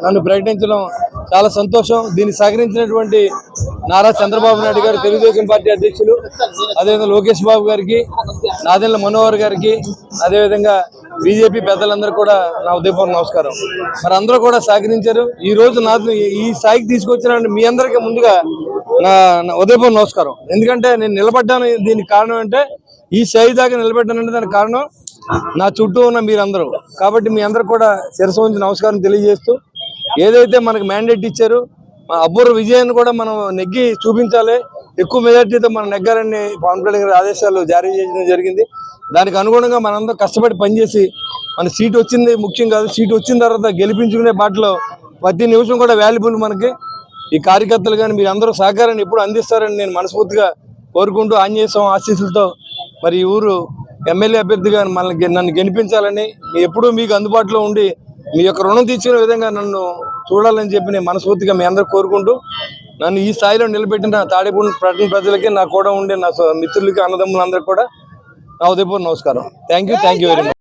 నన్ను ప్రకటించడం చాలా సంతోషం. దీన్ని సహకరించినటువంటి నారా చంద్రబాబు నాయుడు గారు, తెలుగుదేశం పార్టీ అధ్యక్షులు, అదేవిధంగా లోకేష్ బాబు గారికి, నాదెండ్ల మనోహర్ గారికి, అదేవిధంగా బీజేపీ పెద్దలందరూ కూడా నా ఉదయపూర్వక నమస్కారం. మరి అందరూ కూడా సహకరించారు. ఈ రోజు నాకు ఈ స్థాయికి తీసుకొచ్చిన మీ అందరికీ ముందుగా నా ఉదయపూర్వక నమస్కారం. ఎందుకంటే నేను నిలబడ్డాను, దీనికి కారణం అంటే ఈ స్థాయి దాకా నిలబడ్డానంటే దానికి కారణం నా చుట్టూ ఉన్న మీరందరూ. కాబట్టి మీ అందరూ కూడా శిరస్సు వంచి నమస్కారం తెలియజేస్తూ, ఏదైతే మనకు మ్యాండేట్ ఇచ్చారో అపూర్వ విజయాన్ని కూడా మనం నెగ్గి చూపించాలి, ఎక్కువ మెజార్టీతో మనం నెగ్గాలని పవన్ కళ్యాణ్ గారి ఆదేశాలు జారీ చేయడం జరిగింది. దానికి అనుగుణంగా మనందరం కష్టపడి పనిచేసి మన సీట్ వచ్చింది ముఖ్యం కాదు, సీట్ వచ్చిన తర్వాత గెలిపించుకునే బాటలో ప్రతి నిమిషం కూడా వాల్యుబుల్. మనకి ఈ కార్యకర్తలు కానీ మీరు అందరూ సహకారాన్ని ఎప్పుడు అందిస్తారని నేను మనస్ఫూర్తిగా కోరుకుంటూ, ఆంజనేయ స్వామి ఆశీస్సులతో మరి ఈ ఊరు ఎమ్మెల్యే అభ్యర్థిగా నన్ను గెలిపించాలని, ఎప్పుడూ మీకు అందుబాటులో ఉండి మీ యొక్క రుణం తీర్చుకునే విధంగా నన్ను చూడాలని చెప్పి నేను మనస్ఫూర్తిగా మీ అందరూ కోరుకుంటూ, నన్ను ఈ స్థాయిలో నిలబెట్టిన తాడేపల్లి పట్టణ ప్రజలకి, నా కూడా ఉండే నా మిత్రులకి, అన్నదమ్ములందరికీ కూడా నా ఉదయపూర్వక నమస్కారం. Thank you very much.